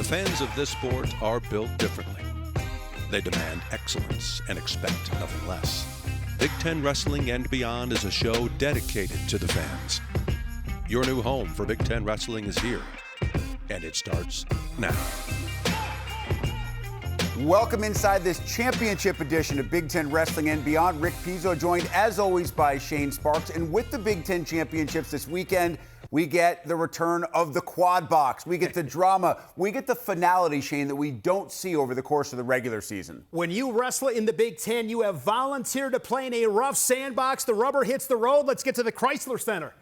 The fans of this sport are built differently. They demand excellence and expect nothing less. Big Ten Wrestling and Beyond is a show dedicated to the fans. Your new home for Big Ten Wrestling is here, and it starts now. Welcome inside this championship edition of Big Ten Wrestling and Beyond. Rick Pizzo joined, as always, by Shane Sparks. And with the Big Ten Championships this weekend, we get the return of the quad box. We get the drama. We get the finality, Shane, that we don't see over the course of the regular season. When you wrestle in the Big Ten, you have volunteered to play in a rough sandbox. The rubber hits the road. Let's get to the Chrysler Center.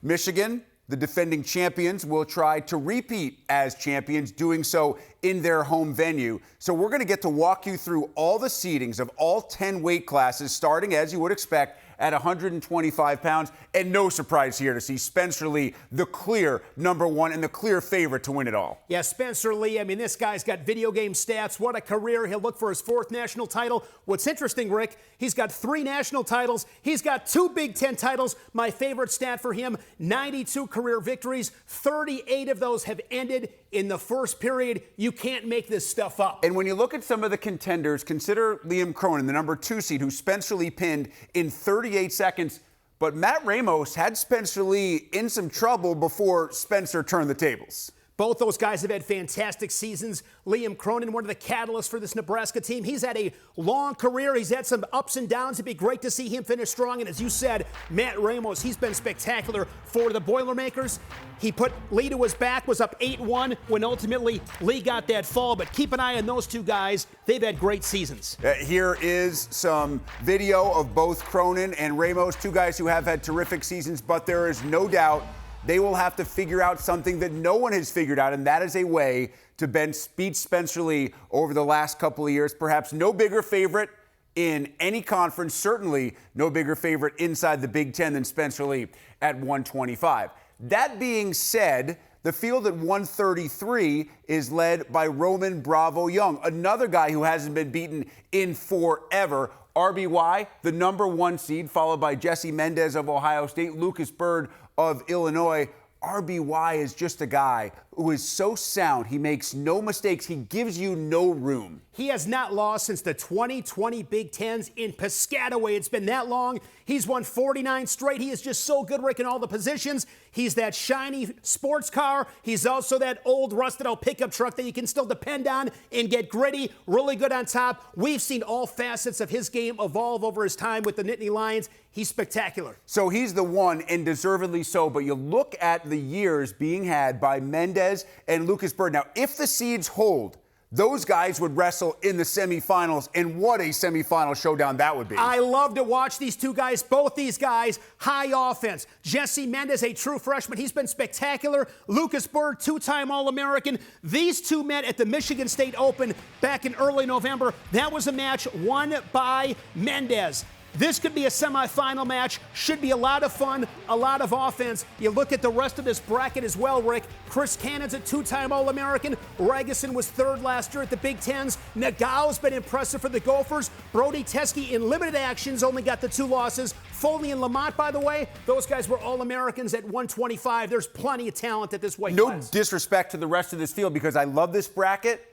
Michigan, the defending champions, will try to repeat as champions, doing so in their home venue. So we're going to get to walk you through all the seedings of all 10 weight classes, starting, as you would expect, at 125 pounds. And no surprise here to see Spencer Lee, the clear number one and the clear favorite to win it all. Yeah, Spencer Lee, I mean, this guy's got video game stats. What a career. He'll look for his fourth national title. What's interesting, Rick, he's got 3 national titles. He's got 2 Big Ten titles. My favorite stat for him, 92 career victories. 38 of those have ended in the first period. You can't make this stuff up. And when you look at some of the contenders, consider Liam Cronin, the number 2 seed, who Spencer Lee pinned in 38 seconds. But Matt Ramos had Spencer Lee in some trouble before Spencer turned the tables. Both those guys have had fantastic seasons. Liam Cronin, one of the catalysts for this Nebraska team. He's had a long career. He's had some ups and downs. It'd be great to see him finish strong. And as you said, Matt Ramos, he's been spectacular for the Boilermakers. He put Lee to his back, was up 8-1 when ultimately Lee got that fall. But keep an eye on those two guys. They've had great seasons. Here is some video of both Cronin and Ramos, two guys who have had terrific seasons, but there is no doubt they will have to figure out something that no one has figured out, and that is a way to beat Spencer Lee over the last couple of years. Perhaps no bigger favorite in any conference, certainly no bigger favorite inside the Big Ten than Spencer Lee at 125. That being said, the field at 133 is led by Roman Bravo Young, another guy who hasn't been beaten in forever. RBY, the number 1 seed, followed by Jesse Mendez of Ohio State, Lucas Bird of Illinois. RBY is just a guy who is so sound. He makes no mistakes. He gives you no room. He has not lost since the 2020 Big Tens in Piscataway. It's been that long. He's won 49 straight. He is just so good, Rick, in all the positions. He's that shiny sports car. He's also that old rusted-out pickup truck that you can still depend on and get gritty, really good on top. We've seen all facets of his game evolve over his time with the Nittany Lions. He's spectacular. So he's the one, and deservedly so. But you look at the years being had by Mendez and Lucas Bird. Now, if the seeds hold, those guys would wrestle in the semifinals, and what a semifinal showdown that would be. I love to watch these two guys, both these guys, high offense. Jesse Mendez, a true freshman. He's been spectacular. Lucas Bird, 2-time All-American. These two met at the Michigan State Open back in early November. That was a match won by Mendez. This could be a semifinal match. Should be a lot of fun, a lot of offense. You look at the rest of this bracket as well, Rick. Chris Cannon's a 2-time All-American. Ragusin was 3rd last year at the Big Tens. Nagao's been impressive for the Gophers. Brody Teske in limited actions only got the 2 losses. Foley and Lamont, by the way, those guys were All-Americans at 125. There's plenty of talent at this weight class. No disrespect to the rest of this field because I love this bracket,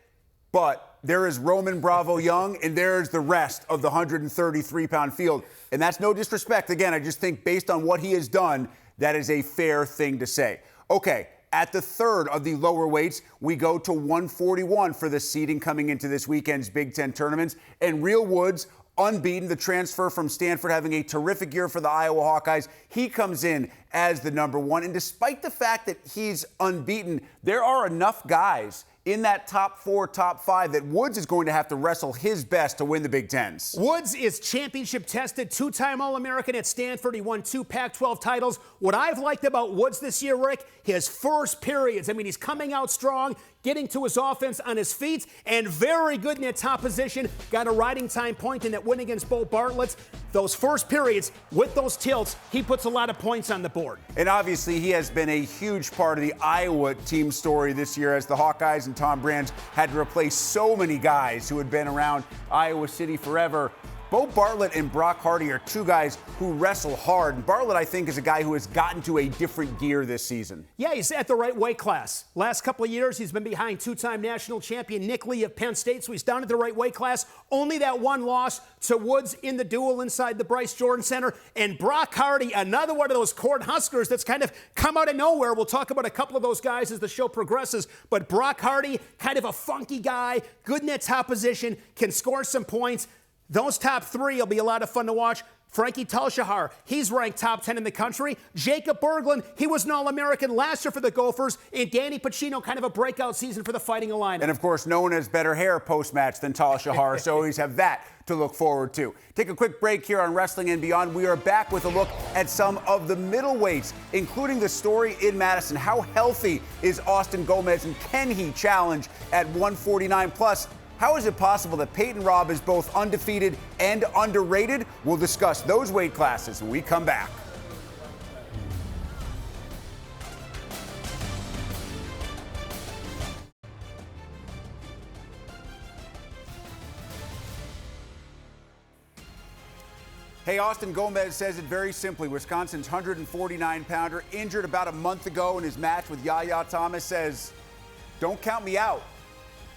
but there is Roman Bravo Young, and there's the rest of the 133-pound field. And that's no disrespect. Again, I just think based on what he has done, that is a fair thing to say. Okay, at the 3rd of the lower weights, we go to 141 for the seeding coming into this weekend's Big Ten tournaments. And Real Woods, unbeaten, the transfer from Stanford, having a terrific year for the Iowa Hawkeyes. He comes in as the number 1. And despite the fact that he's unbeaten, there are enough guys in that top 4, top 5 that Woods is going to have to wrestle his best to win the Big Tens. Woods is championship tested, 2-time All-American at Stanford. He won 2 Pac-12 titles. What I've liked about Woods this year, Rick, his first periods. I mean, he's coming out strong, getting to his offense on his feet, and very good in that top position. Got a riding time point in that win against Bo Bartlett. Those first periods, with those tilts, he puts a lot of points on the board. And obviously, he has been a huge part of the Iowa team story this year as the Hawkeyes and Tom Brands had to replace so many guys who had been around Iowa City forever. Bo Bartlett and Brock Hardy are two guys who wrestle hard. And Bartlett, I think, is a guy who has gotten to a different gear this season. Yeah, he's at the right weight class. Last couple of years, he's been behind two-time national champion Nick Lee of Penn State, so he's down at the right weight class. Only that one loss to Woods in the duel inside the Bryce Jordan Center. And Brock Hardy, another one of those Cornhuskers that's kind of come out of nowhere. We'll talk about a couple of those guys as the show progresses. But Brock Hardy, kind of a funky guy, good in that top position, can score some points. Those top three will be a lot of fun to watch. Frankie Talshahar, he's ranked top 10 in the country. Jacob Berglund, he was an All-American last year for the Gophers. And Danny Pacino, kind of a breakout season for the Fighting Illini. And, of course, no one has better hair post-match than Talshahar, so always have that to look forward to. Take a quick break here on Wrestling and Beyond. We are back with a look at some of the middleweights, including the story in Madison. How healthy is Austin Gomez, and can he challenge at 149 plus? How is it possible that Peyton Robb is both undefeated and underrated? We'll discuss those weight classes when we come back. Hey, Austin Gomez says it very simply. Wisconsin's 149-pounder, injured about a month ago in his match with Yahya Thomas, says, don't count me out,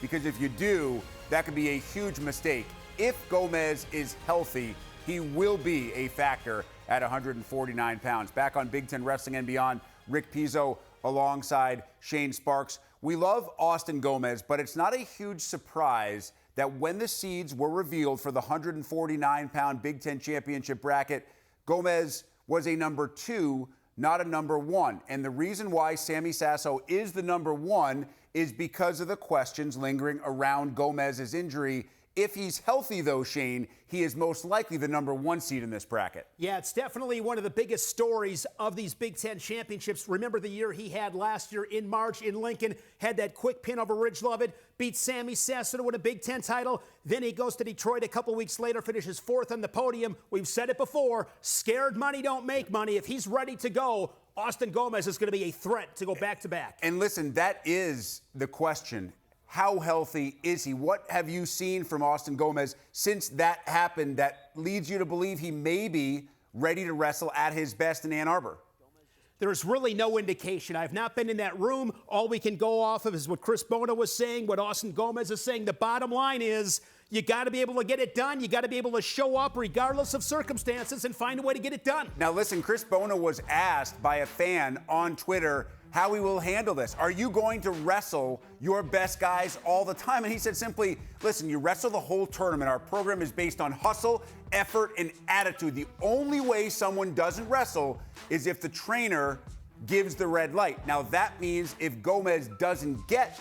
because if you do, that could be a huge mistake. If Gomez is healthy, he will be a factor at 149 pounds. Back on Big Ten Wrestling and Beyond, Rick Pizzo alongside Shane Sparks. We love Austin Gomez, but it's not a huge surprise that when the seeds were revealed for the 149-pound Big Ten championship bracket, Gomez was a number 2, not a number 1. And the reason why Sammy Sasso is the number 1 is because of the questions lingering around Gomez's injury. If he's healthy, though, Shane, he is most likely the number 1 seed in this bracket. Yeah, it's definitely one of the biggest stories of these Big Ten championships. Remember the year he had last year in March in Lincoln, had that quick pin over Ridge Lovett, beat Sammy Sasso to win a Big Ten title. Then he goes to Detroit a couple weeks later, finishes 4th on the podium. We've said it before, scared money don't make money. If he's ready to go, Austin Gomez is going to be a threat to go back-to-back. And listen, that is the question. How healthy is he? What have you seen from Austin Gomez since that happened that leads you to believe he may be ready to wrestle at his best in Ann Arbor? There's really no indication. I've not been in that room. All we can go off of is what Chris Bona was saying, what Austin Gomez is saying. The bottom line is you got to be able to get it done. You got to be able to show up regardless of circumstances and find a way to get it done. Now, listen, Chris Bona was asked by a fan on Twitter how he will handle this. Are you going to wrestle your best guys all the time? And he said simply, listen, you wrestle the whole tournament. Our program is based on hustle, effort, and attitude. The only way someone doesn't wrestle is if the trainer gives the red light. Now, that means if Gomez doesn't get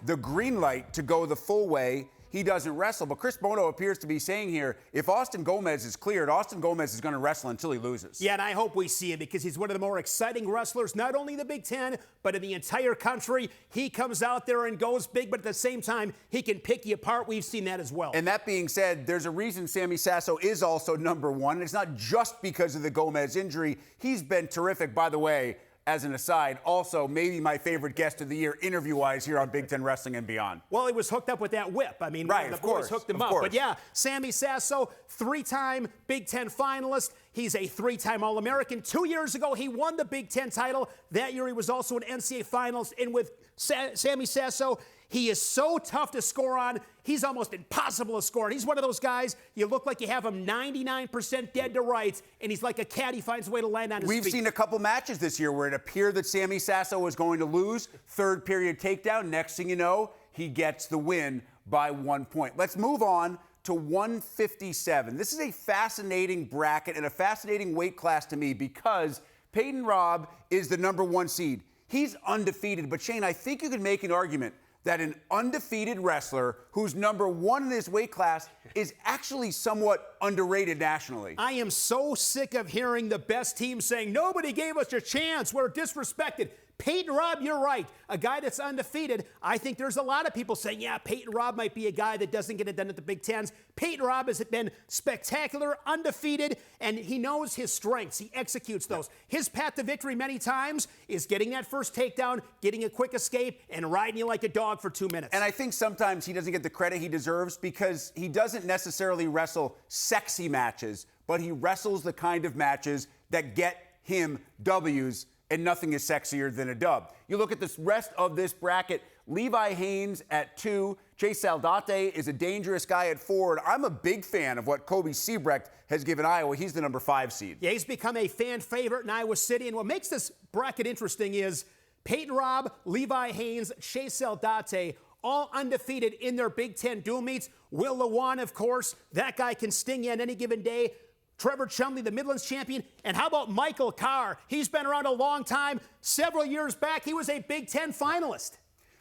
the green light to go the full way, he doesn't wrestle. But Chris Bono appears to be saying here, if Austin Gomez is cleared, Austin Gomez is going to wrestle until he loses. Yeah, and I hope we see him because he's one of the more exciting wrestlers, not only in the Big Ten, but in the entire country. He comes out there and goes big, but at the same time, he can pick you apart. We've seen that as well. And that being said, there's a reason Sammy Sasso is also number 1. And it's not just because of the Gomez injury. He's been terrific, by the way. As an aside, also maybe my favorite guest of the year, interview-wise, here on Big Ten Wrestling and Beyond. Well, he was hooked up with that whip. I mean, right, the of boys course, hooked him of up. course. But yeah, Sammy Sasso, 3-time Big Ten finalist. He's a 3-time All-American. 2 years ago, he won the Big Ten title. That year, he was also an NCAA finalist. And with Sammy Sasso, he is so tough to score on. He's almost impossible to score on. He's one of those guys, you look like you have him 99% dead to rights, and he's like a cat. He finds a way to land on his feet. We've seen a couple matches this year where it appeared that Sammy Sasso was going to lose. Third period takedown. Next thing you know, he gets the win by 1 point. Let's move on to 157. This is a fascinating bracket and a fascinating weight class to me because Peyton Robb is the number 1 seed. He's undefeated, but Shane, I think you could make an argument that an undefeated wrestler who's number 1 in this weight class is actually somewhat underrated nationally. I am so sick of hearing the best team saying, nobody gave us a chance, we're disrespected. Peyton Robb, you're right. A guy that's undefeated. I think there's a lot of people saying, yeah, Peyton Robb might be a guy that doesn't get it done at the Big Tens. Peyton Robb has been spectacular, undefeated, and he knows his strengths. He executes those. His path to victory many times is getting that first takedown, getting a quick escape, and riding you like a dog for 2 minutes. And I think sometimes he doesn't get the credit he deserves because he doesn't necessarily wrestle sexy matches, but he wrestles the kind of matches that get him W's, and nothing is sexier than a dub. You look at the rest of this bracket, Levi Haines at 2, Chase Saldate is a dangerous guy at 4, and I'm a big fan of what Kobe Siebrecht has given Iowa. He's the number 5 seed. Yeah, he's become a fan favorite in Iowa City, and what makes this bracket interesting is Peyton Robb, Levi Haines, Chase Saldate, all undefeated in their Big Ten dual meets. Will Lewan, of course, that guy can sting you on any given day. Trevor Chumley, the Midlands champion. And how about Michael Carr? He's been around a long time. Several years back, he was a Big Ten finalist.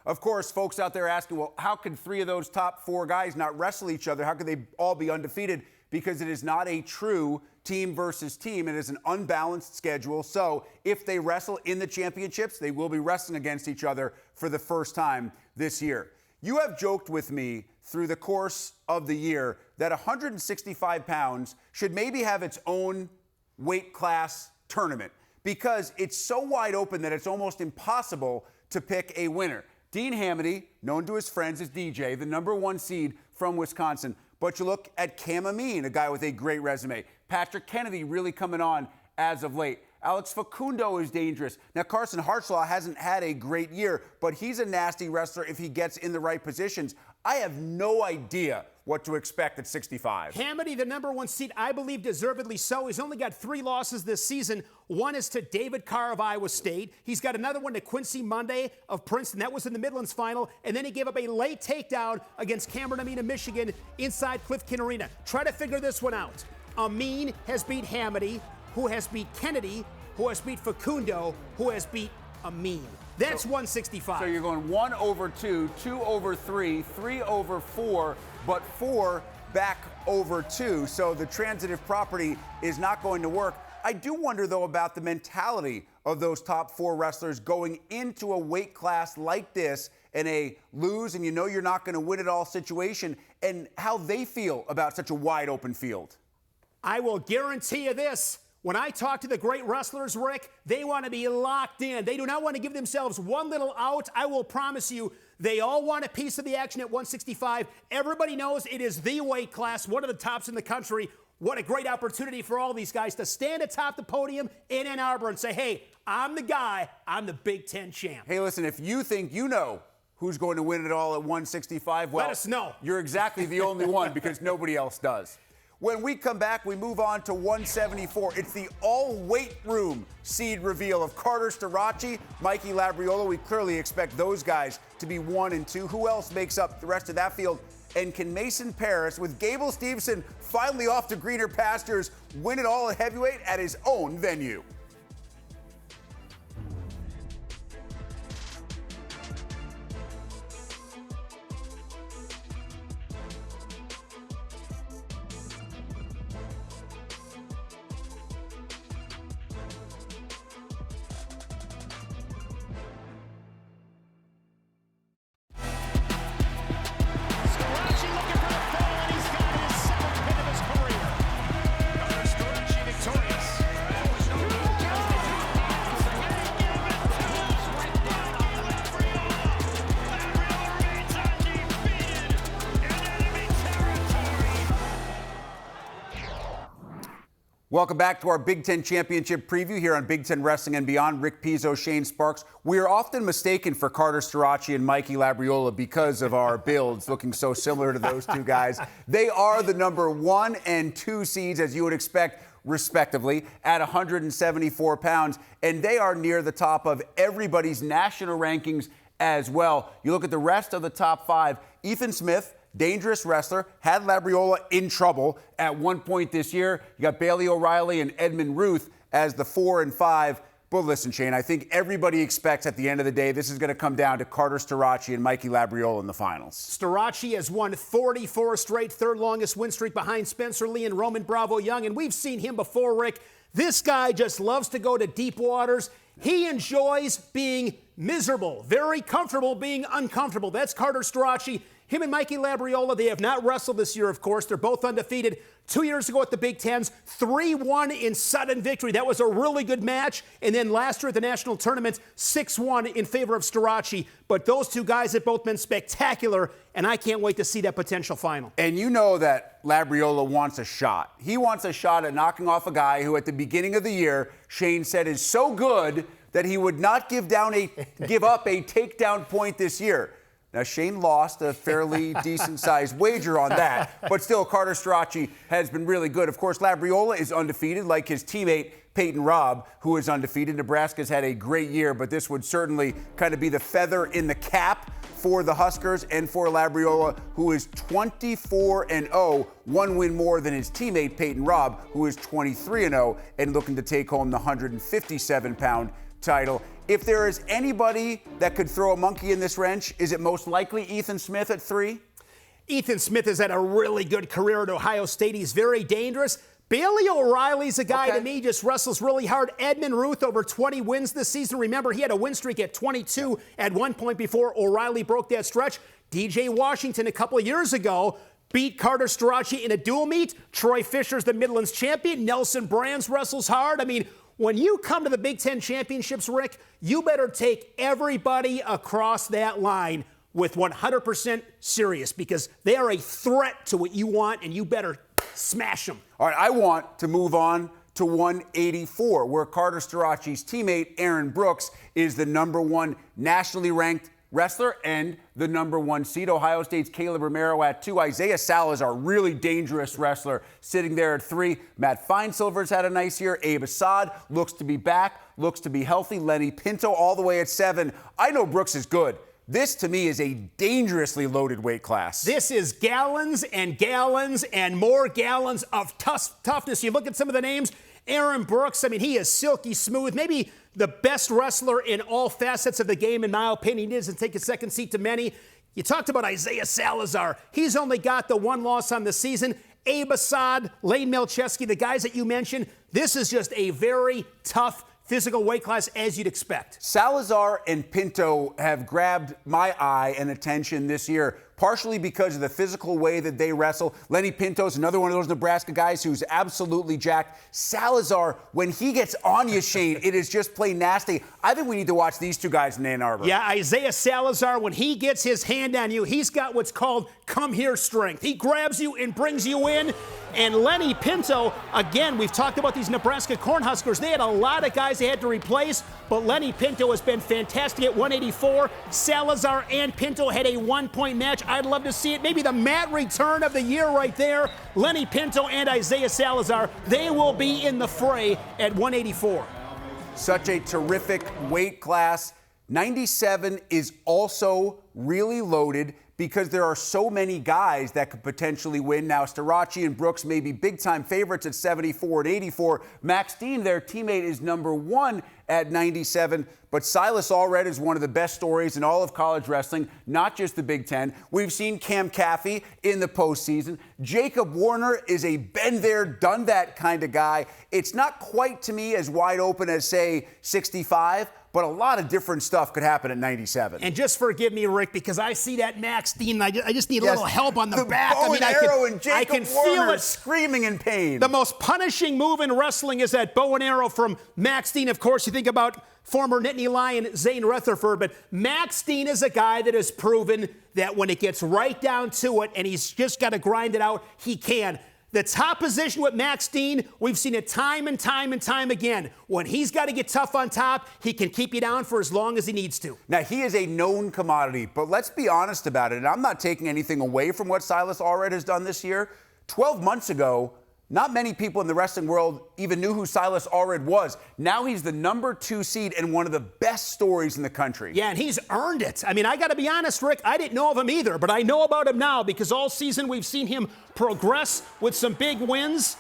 Of course, folks out there asking, well, how can 3 of those top 4 guys not wrestle each other? How could they all be undefeated? Because it is not a true team versus team. It is an unbalanced schedule. So if they wrestle in the championships, they will be wrestling against each other for the first time this year. You have joked with me through the course of the year that 165 pounds should maybe have its own weight class tournament because it's so wide open that it's almost impossible to pick a winner. Dean Hamady, known to his friends as DJ, the number 1 seed from Wisconsin. But you look at Cam Amin, a guy with a great resume. Patrick Kennedy really coming on as of late. Alex Facundo is dangerous. Now, Carson Hartslaw hasn't had a great year, but he's a nasty wrestler if he gets in the right positions. I have no idea what to expect at 65. Hamady, the number 1 seed, I believe deservedly so. He's only got 3 losses this season. One is to David Carr of Iowa State. He's got another one to Quincy Monday of Princeton. That was in the Midlands final. And then he gave up a late takedown against Cameron Amin of Michigan inside Cliff King Arena. Try to figure this one out. Amin has beat Hamady, who has beat Kennedy, who has beat Facundo, who has beat Amin. That's 165. So you're going 1 over 2, 2 over 3, 3 over 4, but 4 back over 2. So the transitive property is not going to work. I do wonder, though, about the mentality of those top 4 wrestlers going into a weight class like this in a lose and you know you're not going to win it all situation, and how they feel about such a wide open field. I will guarantee you this. When I talk to the great wrestlers, Rick, they want to be locked in. They do not want to give themselves one little out. I will promise you, they all want a piece of the action at 165. Everybody knows it is the weight class, one of the tops in the country. What a great opportunity for all these guys to stand atop the podium in Ann Arbor and say, hey, I'm the guy. I'm the Big Ten champ. Hey, listen, if you think you know who's going to win it all at 165, well, let us know. You're exactly the only one because nobody else does. When we come back, we move on to 174. It's the all-weight room seed reveal of Carter Starocci, Mikey Labriola. We clearly expect those guys to be 1 and 2. Who else makes up the rest of that field? And can Mason Parris, with Gable Steveson finally off to greener pastures, win it all at heavyweight at his own venue? Welcome back to our Big Ten Championship preview here on Big Ten Wrestling and Beyond. Rick Pizzo, Shane Sparks. We are often mistaken for Carter Starocci and Mikey Labriola because of our builds looking so similar to those two guys. They are the number 1 and 2 seeds, as you would expect, respectively, at 174 pounds. And they are near the top of everybody's national rankings as well. You look at the rest of the top 5, Ethan Smith, dangerous wrestler, had Labriola in trouble at one point this year. You got Bailey O'Reilly and Edmund Ruth as the 4 and 5. But listen, Shane, I think everybody expects at the end of the day this is going to come down to Carter Starocci and Mikey Labriola in the finals. Starocci has won 44 straight, third longest win streak behind Spencer Lee and Roman Bravo Young, and we've seen him before, Rick. This guy just loves to go to deep waters. He enjoys being miserable, very comfortable being uncomfortable. That's Carter Strachey. Him and Mikey Labriola, they have not wrestled this year, of course. They're both undefeated. 2 years ago at the Big Tens, 3-1 in sudden victory. That was a really good match. And then last year at the national tournament, 6-1 in favor of Strachey. But those two guys have both been spectacular, and I can't wait to see that potential final. And you know that Labriola wants a shot. He wants a shot at knocking off a guy who at the beginning of the year, Shane said is so good that he would not give up a takedown point this year. Now, Shane lost a fairly decent-sized wager on that, but still, Carter Strachey has been really good. Of course, Labriola is undefeated, like his teammate Peyton Robb, who is undefeated. Nebraska's had a great year, but this would certainly kind of be the feather in the cap for the Huskers and for Labriola, who is 24-0, one win more than his teammate Peyton Robb, who is 23-0 and looking to take home the 157-pound title. If there is anybody that could throw a monkey in this wrench, is it most likely Ethan Smith at 3? Ethan Smith has had a really good career at Ohio State. He's very dangerous. Bailey O'Reilly's a guy to me, just wrestles really hard. Edmund Ruth over 20 wins this season. Remember, he had a win streak at 22 at one point before O'Reilly broke that stretch. DJ Washington a couple of years ago beat Carter Strachey in a dual meet. Troy Fisher's the Midlands champion. Nelson Brands wrestles hard. I mean, when you come to the Big Ten championships, Rick, you better take everybody across that line with 100% serious, because they are a threat to what you want, and you better smash them. All right, I want to move on to 184, where Carter Strachey's teammate, Aaron Brooks, is the #1 nationally ranked wrestler and the #1 seed. Ohio State's Caleb Romero at 2. Isaiah Salazar, really dangerous wrestler, sitting there at 3. Matt Feinsilver's had a nice year. Abe Assad looks to be back, looks to be healthy. Lenny Pinto all the way at 7. I know Brooks is good. This, to me, is a dangerously loaded weight class. This is gallons and gallons and more gallons of toughness. You look at some of the names. Aaron Brooks, I mean, he is silky smooth. Maybe the best wrestler in all facets of the game, in my opinion. He doesn't take a second seat to many. You talked about Isaiah Salazar. He's only got the one loss on the season. Abe Assad, Lane Melchesky, the guys that you mentioned. This is just a very tough physical weight class, as you'd expect. Salazar and Pinto have grabbed my eye and attention this year, partially because of the physical way that they wrestle. Lenny Pinto's another one of those Nebraska guys who's absolutely jacked. Salazar, when he gets on you, Shane, it is just plain nasty. I think we need to watch these two guys in Ann Arbor. Yeah, Isaiah Salazar, when he gets his hand on you, he's got what's called come here strength. He grabs you and brings you in. And Lenny Pinto, again, we've talked about these Nebraska Cornhuskers. They had a lot of guys they had to replace, but Lenny Pinto has been fantastic at 184. Salazar and Pinto had a one-point match. I'd love to see it. Maybe the mat return of the year right there. Lenny Pinto and Isaiah Salazar, they will be in the fray at 184. Such a terrific weight class. 97 is also really loaded because there are so many guys that could potentially win. Now, Strachey and Brooks may be big-time favorites at 74 and 84. Max Dean, their teammate, is #1 at 97. But Silas Allred is one of the best stories in all of college wrestling, not just the Big Ten. We've seen Cam Caffey in the postseason. Jacob Warner is a been there, done that kind of guy. It's not quite, to me, as wide open as, say, 65, but a lot of different stuff could happen at 97. And just forgive me, Rick, because I see that Max Dean, and I just need a little help on the back. Bow and arrow and Jacob I can Warner feel it. Screaming in pain. The most punishing move in wrestling is that bow and arrow from Max Dean. Of course, you think about former Nittany Lion Zane Rutherford, but Max Dean is a guy that has proven that when it gets right down to it and he's just got to grind it out, he can. The top position with Max Dean, we've seen it time and time and time again. When he's got to get tough on top, he can keep you down for as long as he needs to. Now, he is a known commodity, but let's be honest about it, and I'm not taking anything away from what Silas Allred has done this year. 12 months ago, not many people in the wrestling world even knew who Silas Allred was. Now he's the #2 seed and one of the best stories in the country. Yeah, and he's earned it. I mean, I got to be honest, Rick, I didn't know of him either, but I know about him now because all season we've seen him progress with some big wins.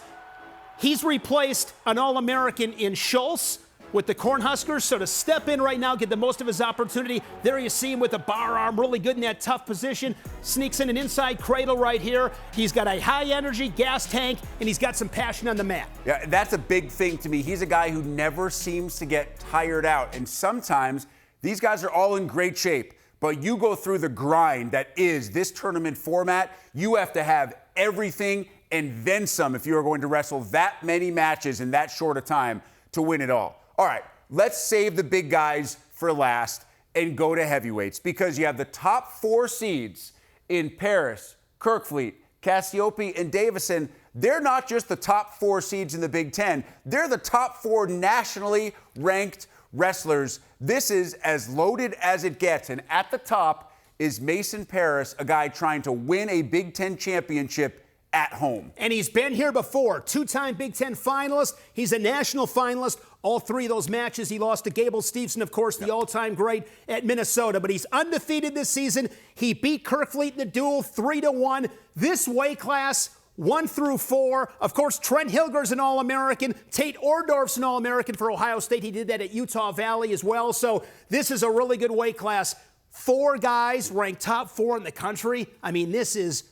He's replaced an All-American in Schultz. with the Cornhuskers. So to step in right now, get the most of his opportunity. There you see him with the bar arm, really good in that tough position. Sneaks in an inside cradle right here. He's got a high energy gas tank, and he's got some passion on the mat. Yeah, that's a big thing to me. He's a guy who never seems to get tired out. And sometimes these guys are all in great shape, but you go through the grind that is this tournament format. You have to have everything and then some if you are going to wrestle that many matches in that short a time to win it all. All right, let's save the big guys for last and go to heavyweights, because you have the top 4 seeds in Paris, Kerkvliet, Cassiope, and Davison. They're not just the top 4 seeds in the Big Ten. They're the top 4 nationally ranked wrestlers. This is as loaded as it gets. And at the top is Mason Parris, a guy trying to win a Big Ten championship at home. And he's been here before. 2-time Big Ten finalist. He's a national finalist. All 3 of those matches, he lost to Gable Steveson, of course, the all-time great at Minnesota. But he's undefeated this season. He beat Kerkvliet in the duel 3-1. This weight class, 1 through 4. Of course, Trent Hilger's an All-American. Tate Ordorf's an All-American for Ohio State. He did that at Utah Valley as well. So this is a really good weight class. 4 guys ranked top 4 in the country. I mean, this is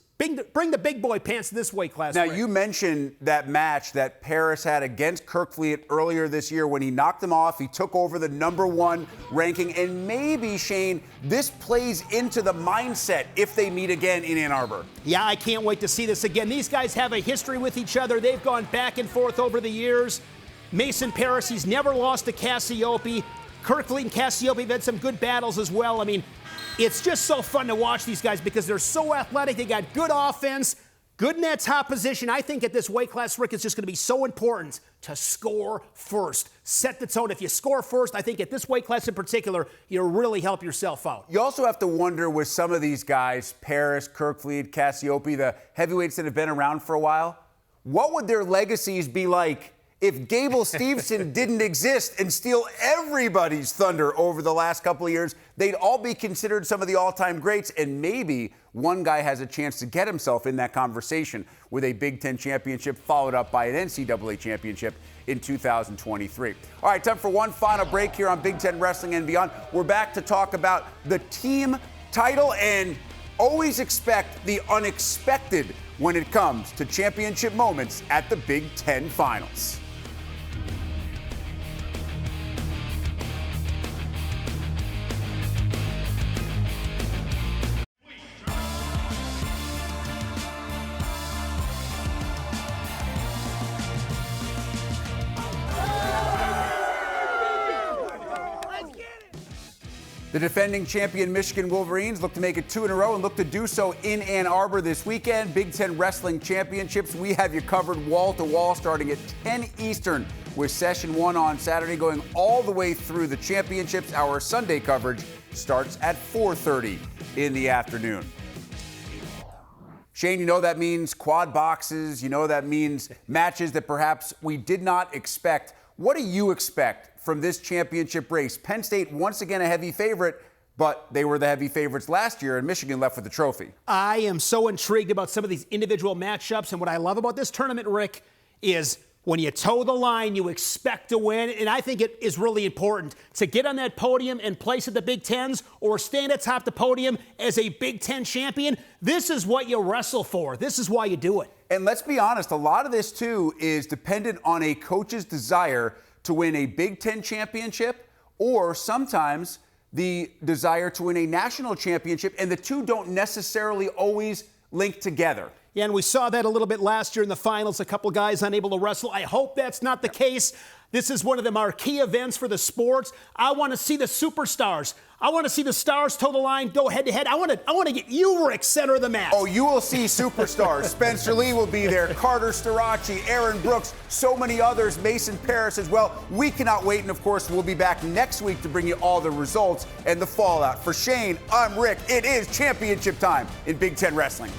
bring the big boy pants to this weight class. Now, Rick. you mentioned that match that Parris had against Kerkvliet earlier this year when he knocked him off. He took over the #1 ranking. And maybe, Shane, this plays into the mindset if they meet again in Ann Arbor. Yeah, I can't wait to see this again. These guys have a history with each other. They've gone back and forth over the years. Mason Parris, he's never lost to Cassiope. Kerkvliet and Cassiope have had some good battles as well. I mean, it's just so fun to watch these guys because they're so athletic. They got good offense, good in that top position. I think at this weight class, Rick, it's just going to be so important to score first. Set the tone. If you score first, I think at this weight class in particular, you'll really help yourself out. You also have to wonder with some of these guys, Parris, Kerkvliet, Cassiope, the heavyweights that have been around for a while, what would their legacies be like if Gable Steveson didn't exist and steal everybody's thunder over the last couple of years? They'd all be considered some of the all-time greats, and maybe one guy has a chance to get himself in that conversation with a Big Ten championship followed up by an NCAA championship in 2023. All right, time for one final break here on Big Ten Wrestling and Beyond. We're back to talk about the team title, and always expect the unexpected when it comes to championship moments at the Big Ten Finals. The defending champion Michigan Wolverines look to make it 2 in a row and look to do so in Ann Arbor this weekend. Big Ten Wrestling Championships. We have you covered wall to wall starting at 10 Eastern with Session 1 on Saturday going all the way through the championships. Our Sunday coverage starts at 4:30 in the afternoon. Shane, you know that means quad boxes. You know that means matches that perhaps we did not expect. What do you expect from this championship race? Penn State, once again, a heavy favorite, but they were the heavy favorites last year, and Michigan left with the trophy. I am so intrigued about some of these individual matchups, and what I love about this tournament, Rick, is when you toe the line, you expect to win, and I think it is really important to get on that podium and place at the Big Tens or stand atop the podium as a Big Ten champion. This is what you wrestle for. This is why you do it. And let's be honest, a lot of this, too, is dependent on a coach's desire to win a Big Ten championship or sometimes the desire to win a national championship, and the two don't necessarily always link together. Yeah, and we saw that a little bit last year in the finals, a couple guys unable to wrestle. I hope that's not the case. This is one of the marquee events for the sports. I want to see the superstars. I want to see the stars toe the line, go head-to-head. I want to get you, Rick, center of the match. Oh, you will see superstars. Spencer Lee will be there, Carter Starachi, Aaron Brooks, so many others, Mason Parris as well. We cannot wait, and of course, we'll be back next week to bring you all the results and the fallout. For Shane, I'm Rick. It is championship time in Big Ten Wrestling.